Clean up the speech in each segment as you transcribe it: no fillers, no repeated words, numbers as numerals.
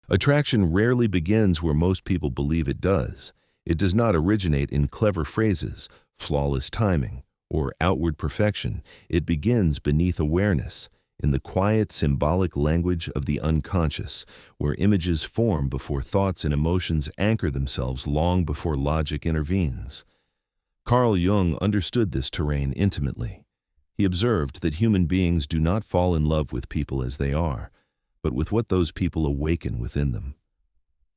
Attraction rarely begins where most people believe it does. It does not originate in clever phrases, flawless timing, or outward perfection. It begins beneath awareness, in the quiet, symbolic language of the unconscious, where images form before thoughts and emotions anchor themselves long before logic intervenes. Carl Jung understood this terrain intimately. He observed that human beings do not fall in love with people as they are, but with what those people awaken within them.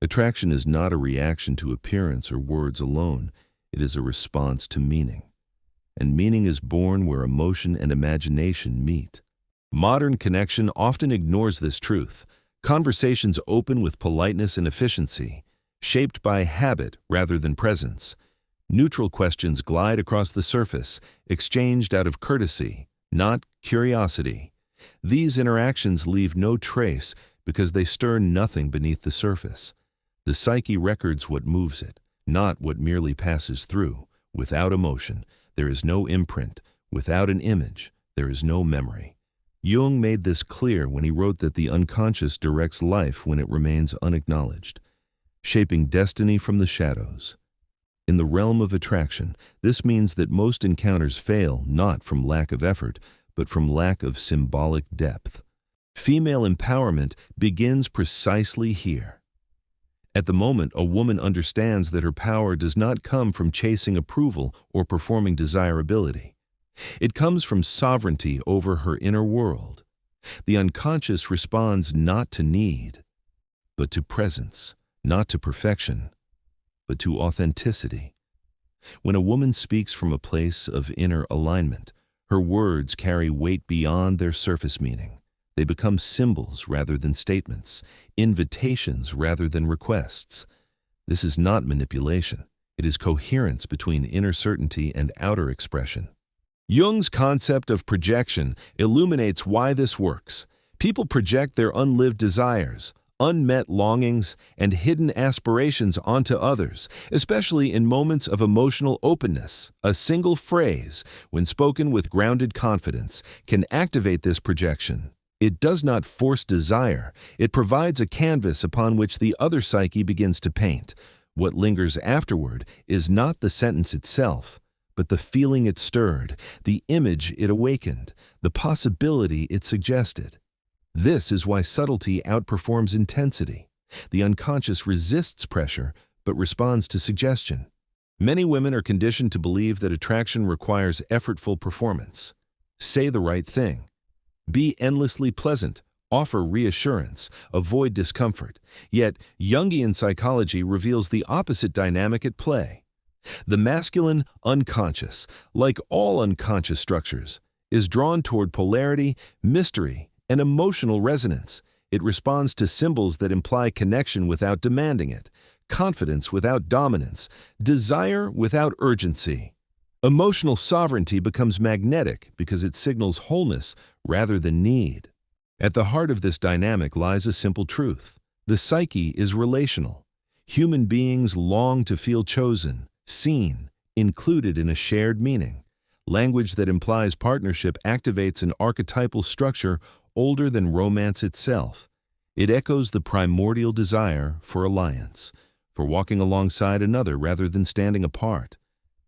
Attraction is not a reaction to appearance or words alone. It is a response to meaning. And meaning is born where emotion and imagination meet. Modern connection often ignores this truth. Conversations open with politeness and efficiency, shaped by habit rather than presence. Neutral questions glide across the surface, exchanged out of courtesy, not curiosity. These interactions leave no trace because they stir nothing beneath the surface. The psyche records what moves it, not what merely passes through. Without emotion, there is no imprint. Without an image, there is no memory. Jung made this clear when he wrote that the unconscious directs life when it remains unacknowledged, shaping destiny from the shadows. In the realm of attraction, this means that most encounters fail not from lack of effort, but from lack of symbolic depth. Female empowerment begins precisely here. At the moment, a woman understands that her power does not come from chasing approval or performing desirability. It comes from sovereignty over her inner world. The unconscious responds not to need, but to presence, not to perfection, but to authenticity. When a woman speaks from a place of inner alignment, her words carry weight beyond their surface meaning. They become symbols rather than statements, invitations rather than requests. This is not manipulation. It is coherence between inner certainty and outer expression. Jung's concept of projection illuminates why this works. People project their unlived desires, unmet longings, and hidden aspirations onto others, especially in moments of emotional openness. A single phrase, when spoken with grounded confidence, can activate this projection. It does not force desire. It provides a canvas upon which the other psyche begins to paint. What lingers afterward is not the sentence itself, but the feeling it stirred, the image it awakened, the possibility it suggested. This is why subtlety outperforms intensity. The unconscious resists pressure, but responds to suggestion. Many women are conditioned to believe that attraction requires effortful performance. Say the right thing. Be endlessly pleasant. Offer reassurance. Avoid discomfort. Yet, Jungian psychology reveals the opposite dynamic at play. The masculine unconscious, like all unconscious structures, is drawn toward polarity, mystery, and emotional resonance. It responds to symbols that imply connection without demanding it, confidence without dominance, desire without urgency. Emotional sovereignty becomes magnetic because it signals wholeness rather than need. At the heart of this dynamic lies a simple truth. The psyche is relational. Human beings long to feel chosen, seen, included in a shared meaning. Language that implies partnership activates an archetypal structure older than romance itself. It echoes the primordial desire for alliance, for walking alongside another rather than standing apart.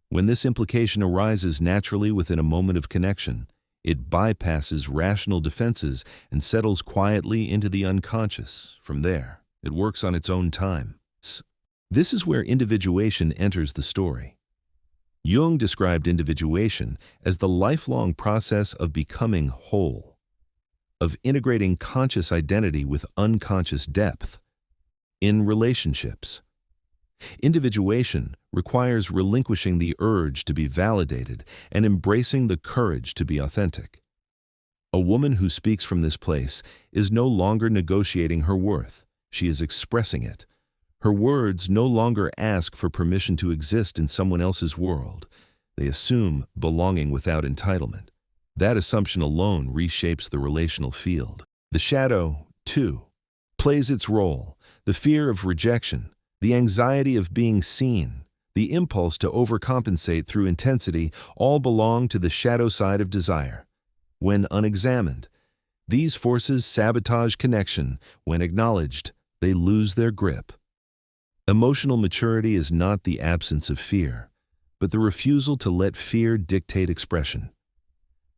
When this implication arises naturally within a moment of connection, it bypasses rational defenses and settles quietly into the unconscious. From there, it works on its own time. This is where individuation enters the story. Jung described individuation as the lifelong process of becoming whole, of integrating conscious identity with unconscious depth. In relationships, individuation requires relinquishing the urge to be validated and embracing the courage to be authentic. A woman who speaks from this place is no longer negotiating her worth. She is expressing it. Her words no longer ask for permission to exist in someone else's world. They assume belonging without entitlement. That assumption alone reshapes the relational field. The shadow, too, plays its role. The fear of rejection, the anxiety of being seen, the impulse to overcompensate through intensity all belong to the shadow side of desire. When unexamined, these forces sabotage connection. When acknowledged, they lose their grip. Emotional maturity is not the absence of fear, but the refusal to let fear dictate expression.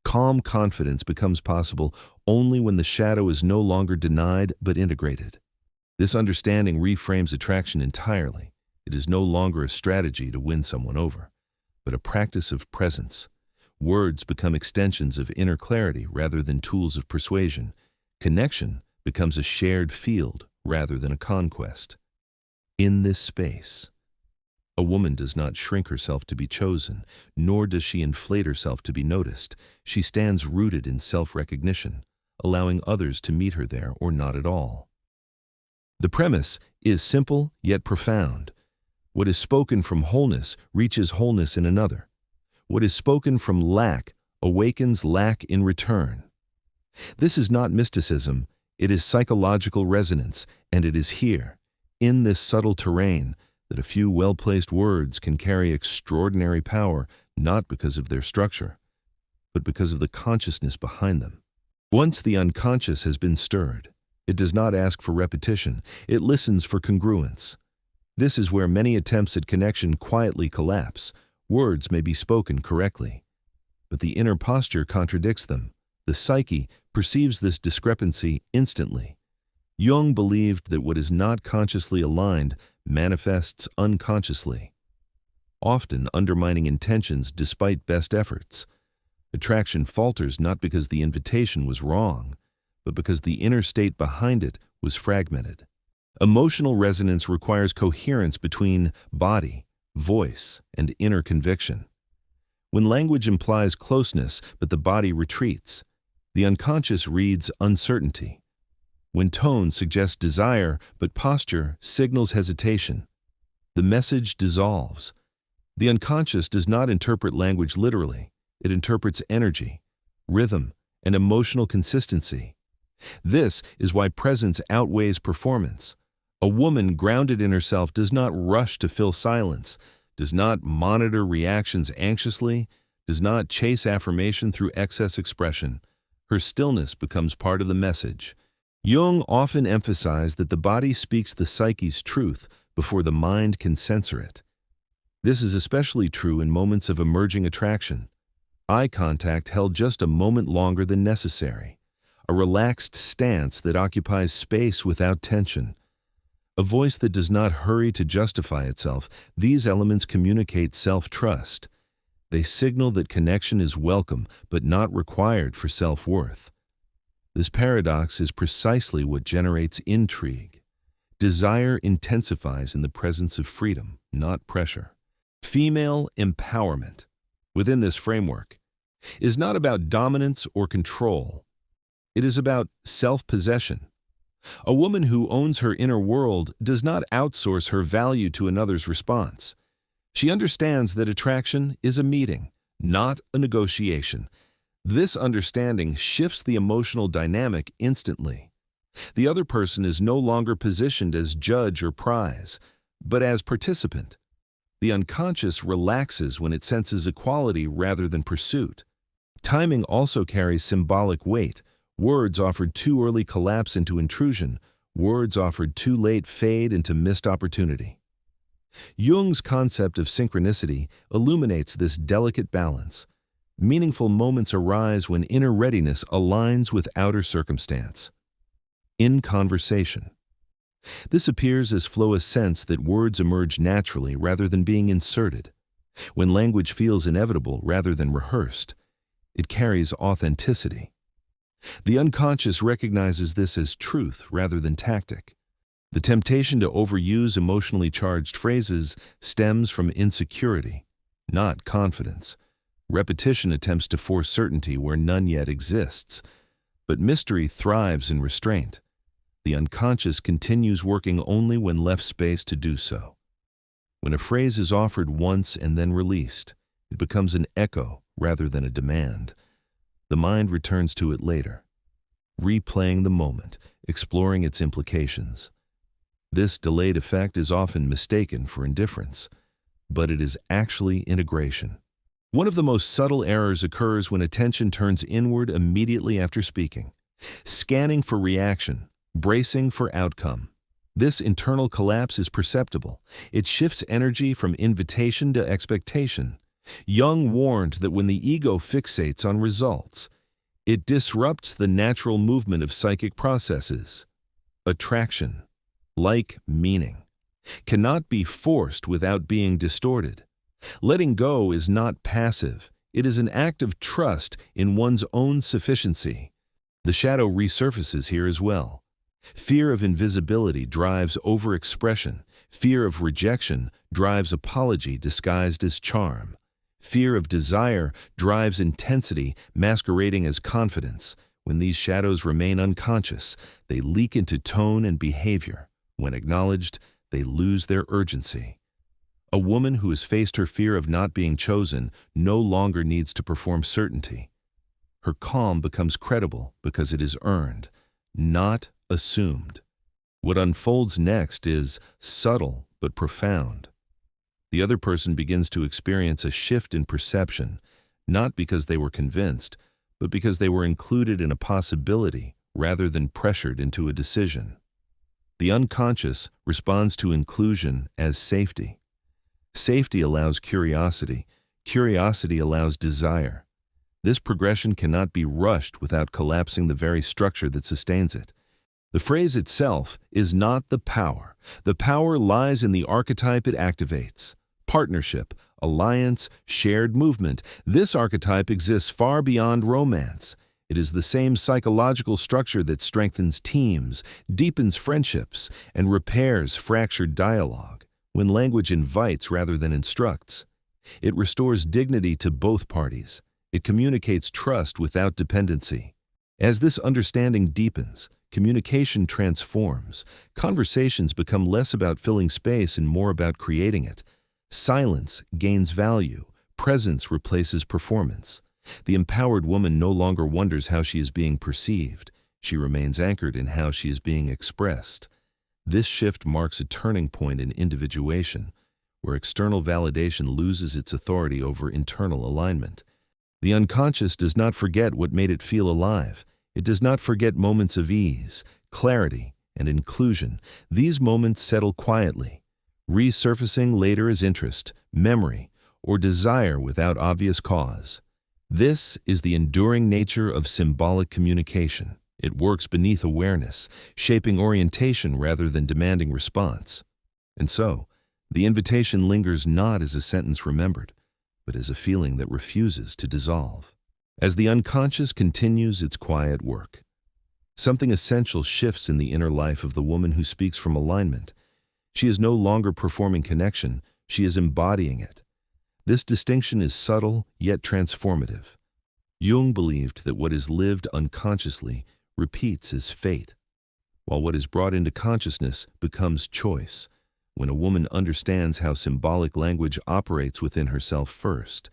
Calm confidence becomes possible only when the shadow is no longer denied but integrated. This understanding reframes attraction entirely. It is no longer a strategy to win someone over, but a practice of presence. Words become extensions of inner clarity rather than tools of persuasion. Connection becomes a shared field rather than a conquest. In this space, a woman does not shrink herself to be chosen, nor does she inflate herself to be noticed. She stands rooted in self-recognition, allowing others to meet her there or not at all. The premise is simple yet profound. What is spoken from wholeness reaches wholeness in another. What is spoken from lack awakens lack in return. This is not mysticism, it is psychological resonance, and it is here, in this subtle terrain, that a few well-placed words can carry extraordinary power, not because of their structure, but because of the consciousness behind them. Once the unconscious has been stirred, it does not ask for repetition, it listens for congruence. This is where many attempts at connection quietly collapse. Words may be spoken correctly, but the inner posture contradicts them. The psyche perceives this discrepancy instantly. Jung believed that what is not consciously aligned manifests unconsciously, often undermining intentions despite best efforts. Attraction falters not because the invitation was wrong, but because the inner state behind it was fragmented. Emotional resonance requires coherence between body, voice, and inner conviction. When language implies closeness but the body retreats, the unconscious reads uncertainty. When tone suggests desire but posture signals hesitation, the message dissolves. The unconscious does not interpret language literally. It interprets energy, rhythm, and emotional consistency. This is why presence outweighs performance. A woman grounded in herself does not rush to fill silence, does not monitor reactions anxiously, does not chase affirmation through excess expression. Her stillness becomes part of the message. Jung often emphasized that the body speaks the psyche's truth before the mind can censor it. This is especially true in moments of emerging attraction. Eye contact held just a moment longer than necessary, a relaxed stance that occupies space without tension, a voice that does not hurry to justify itself. These elements communicate self-trust. They signal that connection is welcome but not required for self-worth. This paradox is precisely what generates intrigue. Desire intensifies in the presence of freedom, not pressure. Female empowerment, within this framework, is not about dominance or control. It is about self-possession. A woman who owns her inner world does not outsource her value to another's response. She understands that attraction is a meeting, not a negotiation. This understanding shifts the emotional dynamic instantly. The other person is no longer positioned as judge or prize, but as participant. The unconscious relaxes when it senses equality rather than pursuit. Timing also carries symbolic weight. Words offered too early collapse into intrusion. Words offered too late fade into missed opportunity. Jung's concept of synchronicity illuminates this delicate balance. Meaningful moments arise when inner readiness aligns with outer circumstance. In conversation. This appears as flow, a sense that words emerge naturally rather than being inserted. When language feels inevitable rather than rehearsed, it carries authenticity. The unconscious recognizes this as truth rather than tactic. The temptation to overuse emotionally charged phrases stems from insecurity, not confidence. Repetition attempts to force certainty where none yet exists, but mystery thrives in restraint. The unconscious continues working only when left space to do so. When a phrase is offered once and then released, it becomes an echo rather than a demand. The mind returns to it later, replaying the moment, exploring its implications. This delayed effect is often mistaken for indifference, but it is actually integration. One of the most subtle errors occurs when attention turns inward immediately after speaking, scanning for reaction, bracing for outcome. This internal collapse is perceptible. It shifts energy from invitation to expectation. Jung warned that when the ego fixates on results, it disrupts the natural movement of psychic processes. Attraction, like meaning, cannot be forced without being distorted. Letting go is not passive. It is an act of trust in one's own sufficiency. The shadow resurfaces here as well. Fear of invisibility drives overexpression. Fear of rejection drives apology disguised as charm. Fear of desire drives intensity masquerading as confidence. When these shadows remain unconscious, they leak into tone and behavior. When acknowledged, they lose their urgency. A woman who has faced her fear of not being chosen no longer needs to perform certainty. Her calm becomes credible because it is earned, not assumed. What unfolds next is subtle but profound. The other person begins to experience a shift in perception, not because they were convinced, but because they were included in a possibility rather than pressured into a decision. The unconscious responds to inclusion as safety. Safety allows curiosity. Curiosity allows desire. This progression cannot be rushed without collapsing the very structure that sustains it. The phrase itself is not the power. The power lies in the archetype it activates. Partnership, alliance, shared movement. This archetype exists far beyond romance. It is the same psychological structure that strengthens teams, deepens friendships, and repairs fractured dialogue. When language invites rather than instructs, it restores dignity to both parties. It communicates trust without dependency. As this understanding deepens, communication transforms. Conversations become less about filling space and more about creating it. Silence gains value. Presence replaces performance. The empowered woman no longer wonders how she is being perceived. She remains anchored in how she is being expressed. This shift marks a turning point in individuation, where external validation loses its authority over internal alignment. The unconscious does not forget what made it feel alive. It does not forget moments of ease, clarity, and inclusion. These moments settle quietly, resurfacing later as interest, memory, or desire without obvious cause. This is the enduring nature of symbolic communication. It works beneath awareness, shaping orientation rather than demanding response. And so, the invitation lingers not as a sentence remembered, but as a feeling that refuses to dissolve. As the unconscious continues its quiet work, something essential shifts in the inner life of the woman who speaks from alignment. She is no longer performing connection, she is embodying it. This distinction is subtle yet transformative. Jung believed that what is lived unconsciously repeats as fate, while what is brought into consciousness becomes choice. When a woman understands how symbolic language operates within herself first,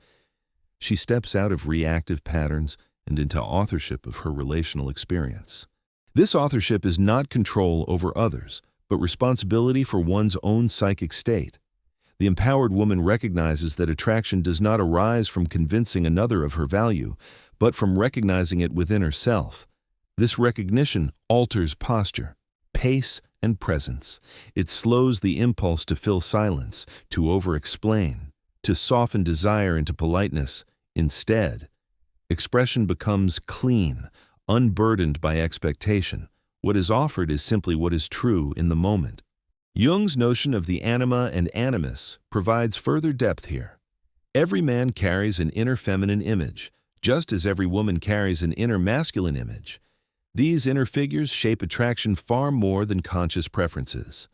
she steps out of reactive patterns and into authorship of her relational experience. This authorship is not control over others, but responsibility for one's own psychic state. The empowered woman recognizes that attraction does not arise from convincing another of her value, but from recognizing it within herself. This recognition alters posture, pace, and presence. It slows the impulse to fill silence, to over-explain, to soften desire into politeness. Instead, expression becomes clean, unburdened by expectation. What is offered is simply what is true in the moment. Jung's notion of the anima and animus provides further depth here. Every man carries an inner feminine image, just as every woman carries an inner masculine image. These inner figures shape attraction far more than conscious preferences.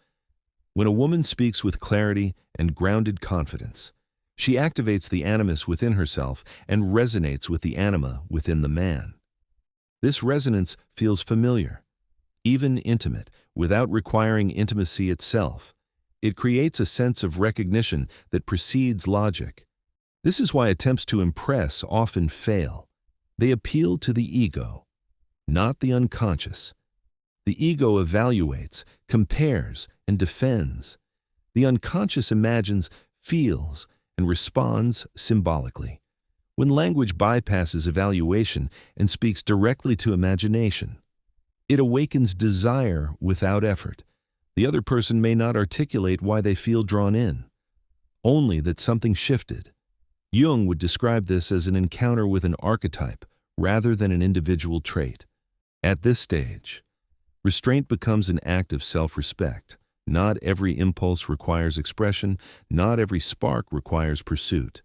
When a woman speaks with clarity and grounded confidence, she activates the animus within herself and resonates with the anima within the man. This resonance feels familiar, even intimate, without requiring intimacy itself. It creates a sense of recognition that precedes logic. This is why attempts to impress often fail. They appeal to the ego, not the unconscious. The ego evaluates, compares, and defends. The unconscious imagines, feels, and responds symbolically. When language bypasses evaluation and speaks directly to imagination, it awakens desire without effort. The other person may not articulate why they feel drawn in, only that something shifted. Jung would describe this as an encounter with an archetype rather than an individual trait. At this stage, restraint becomes an act of self-respect. Not every impulse requires expression, not every spark requires pursuit.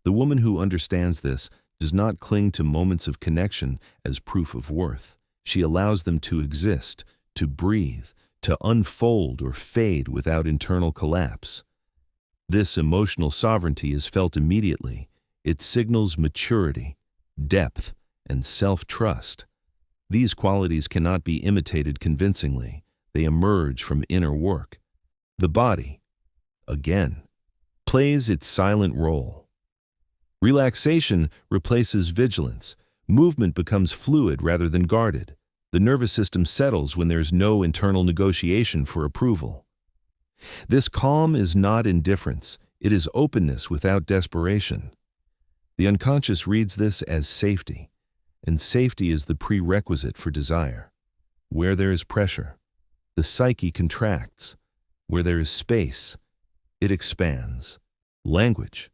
The woman who understands this does not cling to moments of connection as proof of worth. She allows them to exist, to breathe, to unfold or fade without internal collapse. This emotional sovereignty is felt immediately. It signals maturity, depth, and self-trust. These qualities cannot be imitated convincingly. They emerge from inner work. The body, again, plays its silent role. Relaxation replaces vigilance. Movement becomes fluid rather than guarded. The nervous system settles when there's no internal negotiation for approval. This calm is not indifference. It is openness without desperation. The unconscious reads this as safety, and safety is the prerequisite for desire. Where there is pressure, the psyche contracts. Where there is space, it expands. Language,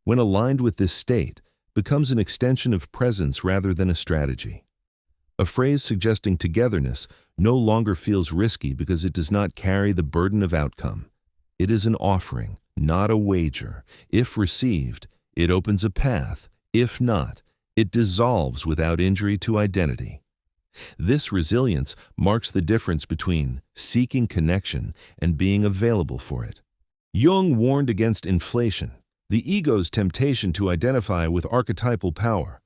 when aligned with this state, becomes an extension of presence rather than a strategy. A phrase suggesting togetherness no longer feels risky because it does not carry the burden of outcome. It is an offering, not a wager. If received, it opens a path. If not, it dissolves without injury to identity. This resilience marks the difference between seeking connection and being available for it. Jung warned against inflation, the ego's temptation to identify with archetypal power.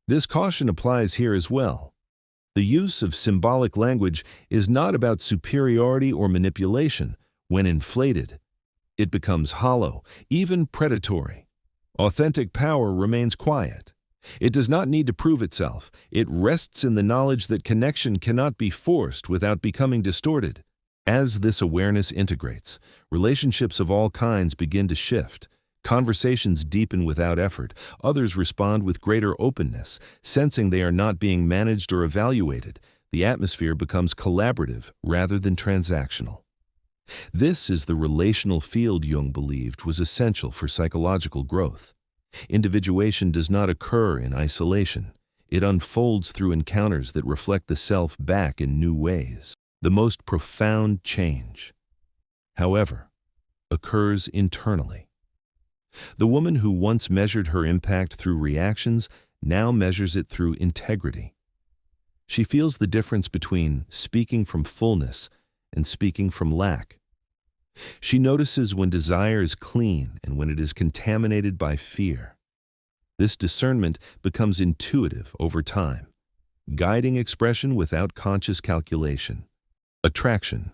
This caution applies here as well. The use of symbolic language is not about superiority or manipulation. When inflated, it becomes hollow, even predatory. Authentic power remains quiet. It does not need to prove itself. It rests in the knowledge that connection cannot be forced without becoming distorted. As this awareness integrates, relationships of all kinds begin to shift. Conversations deepen without effort. Others respond with greater openness, sensing they are not being managed or evaluated. The atmosphere becomes collaborative rather than transactional. This is the relational field Jung believed was essential for psychological growth. Individuation does not occur in isolation. It unfolds through encounters that reflect the self back in new ways. The most profound change, however, occurs internally. The woman who once measured her impact through reactions now measures it through integrity. She feels the difference between speaking from fullness and speaking from lack. She notices when desire is clean and when it is contaminated by fear. This discernment becomes intuitive over time, guiding expression without conscious calculation. Attraction,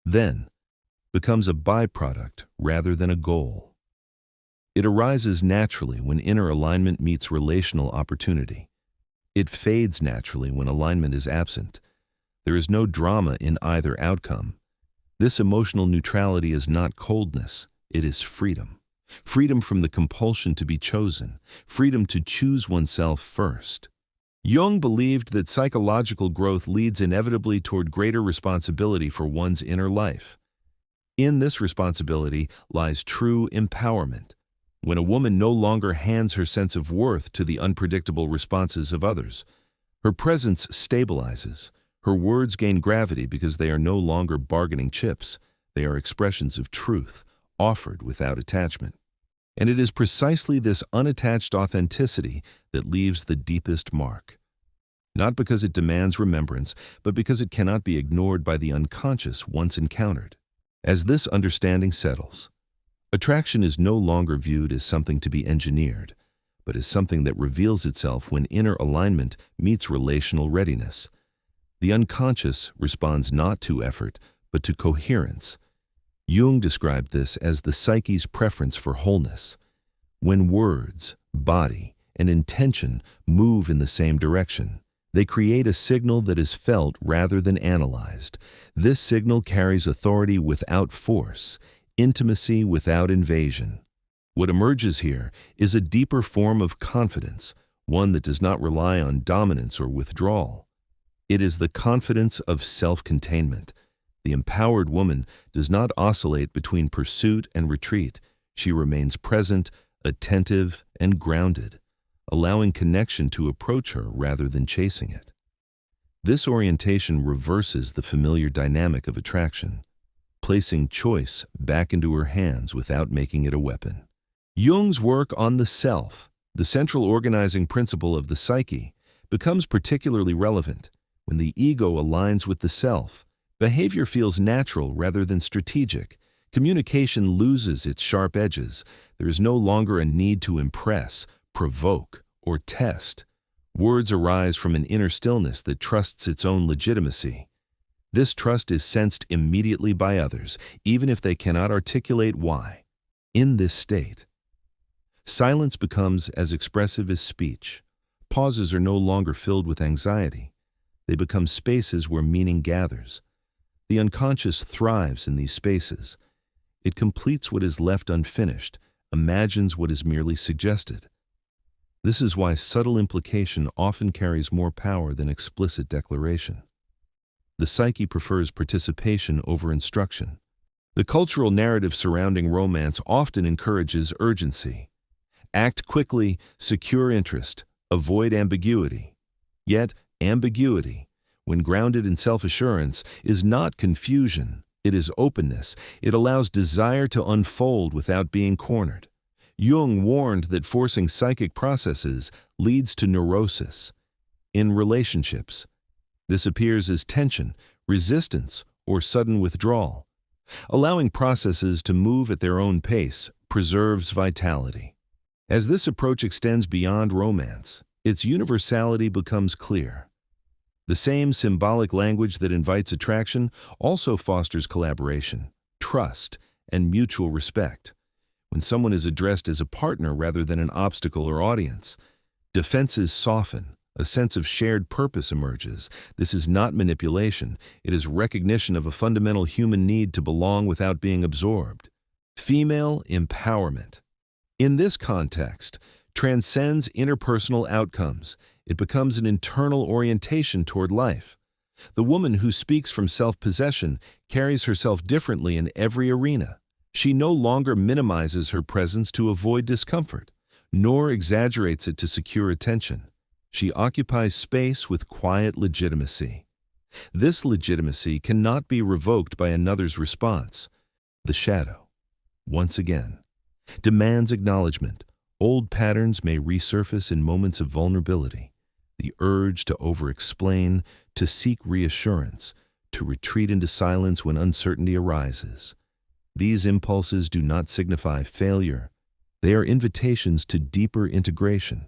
then, becomes a byproduct rather than a goal. It arises naturally when inner alignment meets relational opportunity. It fades naturally when alignment is absent. There is no drama in either outcome. This emotional neutrality is not coldness, it is freedom. Freedom from the compulsion to be chosen, freedom to choose oneself first. Jung believed that psychological growth leads inevitably toward greater responsibility for one's inner life. In this responsibility lies true empowerment, when a woman no longer hands her sense of worth to the unpredictable responses of others. Her presence stabilizes. Her words gain gravity because they are no longer bargaining chips. They are expressions of truth, offered without attachment. And it is precisely this unattached authenticity that leaves the deepest mark. Not because it demands remembrance, but because it cannot be ignored by the unconscious once encountered. As this understanding settles, attraction is no longer viewed as something to be engineered, but as something that reveals itself when inner alignment meets relational readiness. The unconscious responds not to effort, but to coherence. Jung described this as the psyche's preference for wholeness. When words, body, and intention move in the same direction, they create a signal that is felt rather than analyzed. This signal carries authority without force, intimacy without invasion. What emerges here is a deeper form of confidence, one that does not rely on dominance or withdrawal. It is the confidence of self-containment, The empowered woman does not oscillate between pursuit and retreat. She remains present, attentive, and grounded, allowing connection to approach her rather than chasing it. This orientation reverses the familiar dynamic of attraction, placing choice back into her hands without making it a weapon. Jung's work on the self, the central organizing principle of the psyche, becomes particularly relevant. When the ego aligns with the self, behavior feels natural rather than strategic. Communication loses its sharp edges. There is no longer a need to impress, provoke, or test. Words arise from an inner stillness that trusts its own legitimacy. This trust is sensed immediately by others, even if they cannot articulate why. In this state, silence becomes as expressive as speech. Pauses are no longer filled with anxiety. They become spaces where meaning gathers. The unconscious thrives in these spaces. It completes what is left unfinished, imagines what is merely suggested. This is why subtle implication often carries more power than explicit declaration. The psyche prefers participation over instruction. The cultural narrative surrounding romance often encourages urgency. Act quickly, secure interest, avoid ambiguity. Yet, ambiguity, when grounded in self-assurance, is not confusion. It is openness. It allows desire to unfold without being cornered. Jung warned that forcing psychic processes leads to neurosis. In relationships, this appears as tension, resistance, or sudden withdrawal. Allowing processes to move at their own pace preserves vitality. As this approach extends beyond romance, its universality becomes clear. The same symbolic language that invites attraction also fosters collaboration, trust, and mutual respect. When someone is addressed as a partner rather than an obstacle or audience, defenses soften, a sense of shared purpose emerges. This is not manipulation, it is recognition of a fundamental human need to belong without being absorbed. Female empowerment, in this context, transcends interpersonal outcomes. It becomes an internal orientation toward life. The woman who speaks from self-possession carries herself differently in every arena. She no longer minimizes her presence to avoid discomfort, nor exaggerates it to secure attention. She occupies space with quiet legitimacy. This legitimacy cannot be revoked by another's response. The shadow, once again, demands acknowledgement. Old patterns may resurface in moments of vulnerability. The urge to over-explain, to seek reassurance, to retreat into silence when uncertainty arises. These impulses do not signify failure. They are invitations to deeper integration.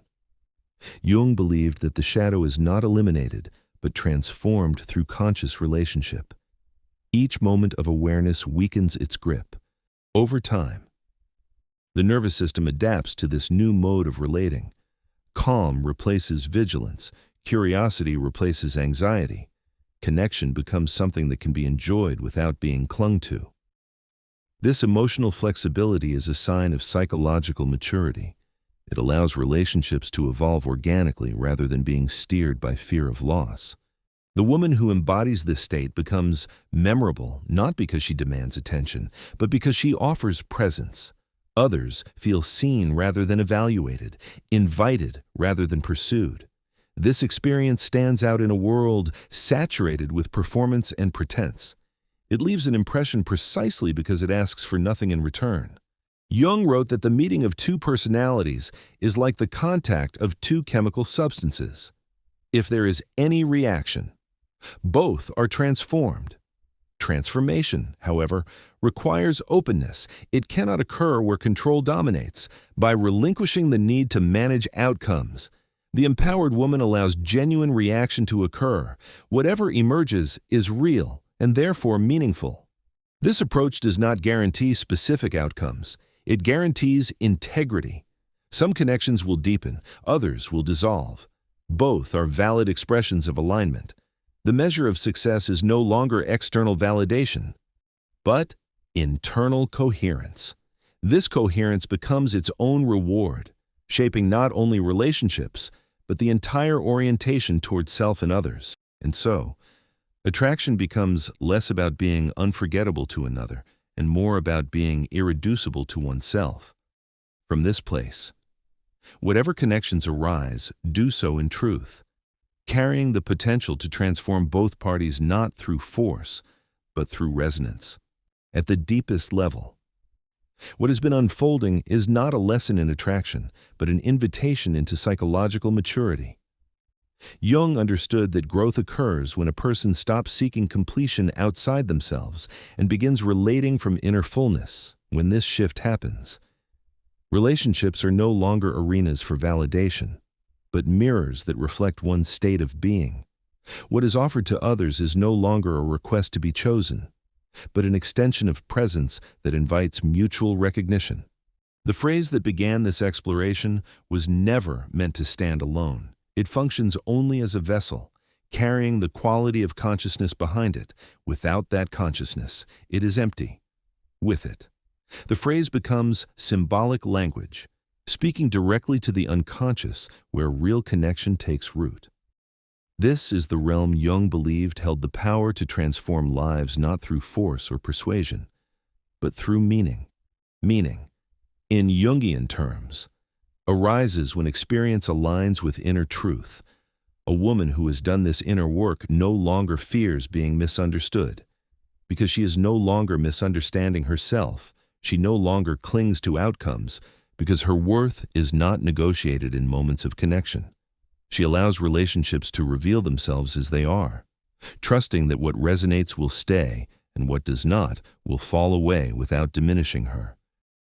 Jung believed that the shadow is not eliminated, but transformed through conscious relationship. Each moment of awareness weakens its grip. Over time, the nervous system adapts to this new mode of relating. Calm replaces vigilance. Curiosity replaces anxiety. Connection becomes something that can be enjoyed without being clung to. This emotional flexibility is a sign of psychological maturity. It allows relationships to evolve organically rather than being steered by fear of loss. The woman who embodies this state becomes memorable not because she demands attention, but because she offers presence. Others feel seen rather than evaluated, invited rather than pursued. This experience stands out in a world saturated with performance and pretense. It leaves an impression precisely because it asks for nothing in return. Jung wrote that the meeting of two personalities is like the contact of two chemical substances. If there is any reaction, both are transformed. Transformation, however, requires openness. It cannot occur where control dominates. By relinquishing the need to manage outcomes, the empowered woman allows genuine reaction to occur. Whatever emerges is real and therefore meaningful. This approach does not guarantee specific outcomes. It guarantees integrity. Some connections will deepen, others will dissolve. Both are valid expressions of alignment. The measure of success is no longer external validation, but internal coherence. This coherence becomes its own reward, shaping not only relationships, but the entire orientation toward self and others. And so, Attraction becomes less about being unforgettable to another and more about being irreducible to oneself. From this place, whatever connections arise, do so in truth, carrying the potential to transform both parties not through force, but through resonance. At the deepest level, what has been unfolding is not a lesson in attraction, but an invitation into psychological maturity. Jung understood that growth occurs when a person stops seeking completion outside themselves and begins relating from inner fullness. When this shift happens, relationships are no longer arenas for validation, but mirrors that reflect one's state of being. What is offered to others is no longer a request to be chosen, but an extension of presence that invites mutual recognition. The phrase that began this exploration was never meant to stand alone. It functions only as a vessel, carrying the quality of consciousness behind it. Without that consciousness, it is empty. With it, the phrase becomes symbolic language, speaking directly to the unconscious where real connection takes root. This is the realm Jung believed held the power to transform lives not through force or persuasion, but through meaning. Meaning, in Jungian terms, arises when experience aligns with inner truth. A woman who has done this inner work no longer fears being misunderstood. Because she is no longer misunderstanding herself, she no longer clings to outcomes, because her worth is not negotiated in moments of connection. She allows relationships to reveal themselves as they are, trusting that what resonates will stay and what does not will fall away without diminishing her.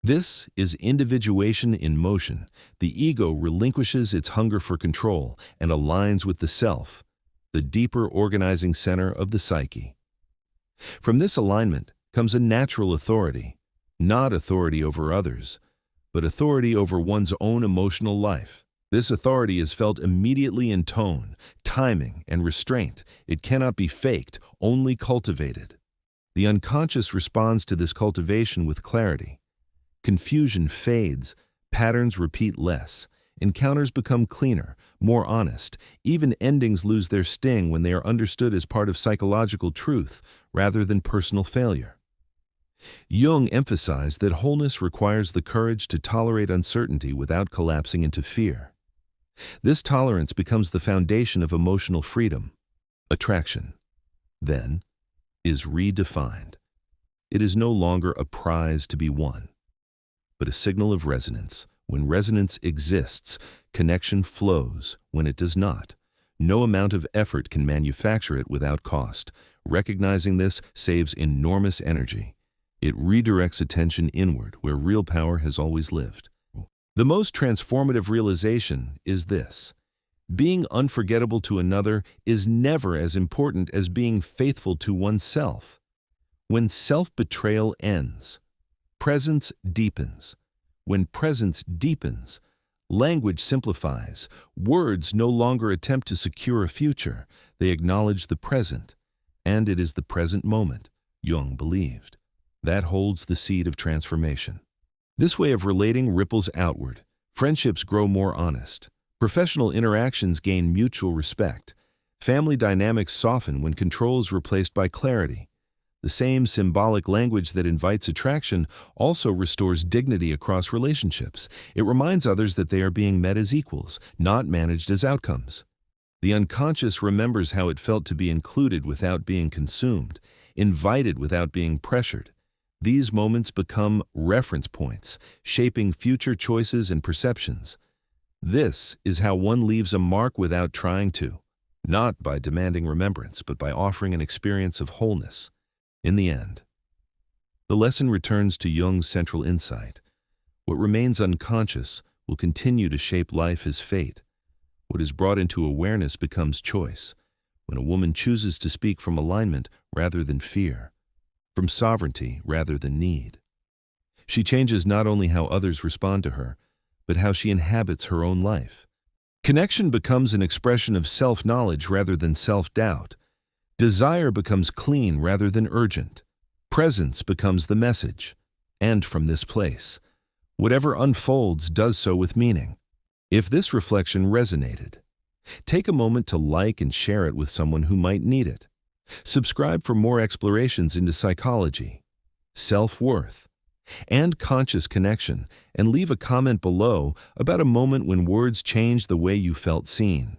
This is individuation in motion. The ego relinquishes its hunger for control and aligns with the self, the deeper organizing center of the psyche. From this alignment comes a natural authority, not authority over others, but authority over one's own emotional life. This authority is felt immediately in tone, timing, and restraint. It cannot be faked, only cultivated. The unconscious responds to this cultivation with clarity. Confusion fades, patterns repeat less, encounters become cleaner, more honest. Even endings lose their sting when they are understood as part of psychological truth rather than personal failure. Jung emphasized that wholeness requires the courage to tolerate uncertainty without collapsing into fear. This tolerance becomes the foundation of emotional freedom. Attraction, then, is redefined. It is no longer a prize to be won, but a signal of resonance. When resonance exists, connection flows. When it does not, no amount of effort can manufacture it without cost. Recognizing this saves enormous energy. It redirects attention inward, where real power has always lived. The most transformative realization is this: being unforgettable to another is never as important as being faithful to oneself. When self-betrayal ends, presence deepens. When presence deepens, language simplifies. Words no longer attempt to secure a future. They acknowledge the present, and it is the present moment, Jung believed, that holds the seed of transformation. This way of relating ripples outward. Friendships grow more honest. Professional interactions gain mutual respect. Family dynamics soften when control is replaced by clarity. The same symbolic language that invites attraction also restores dignity across relationships. It reminds others that they are being met as equals, not managed as outcomes. The unconscious remembers how it felt to be included without being consumed, invited without being pressured. These moments become reference points, shaping future choices and perceptions. This is how one leaves a mark without trying to, not by demanding remembrance, but by offering an experience of wholeness. In the end, the lesson returns to Jung's central insight. What remains unconscious will continue to shape life as fate. What is brought into awareness becomes choice. When a woman chooses to speak from alignment rather than fear, from sovereignty rather than need, she changes not only how others respond to her, but how she inhabits her own life. Connection becomes an expression of self-knowledge rather than self-doubt. Desire becomes clean rather than urgent. Presence becomes the message. And from this place, whatever unfolds does so with meaning. If this reflection resonated, take a moment to like and share it with someone who might need it. Subscribe for more explorations into psychology, self-worth, and conscious connection, and leave a comment below about a moment when words changed the way you felt seen.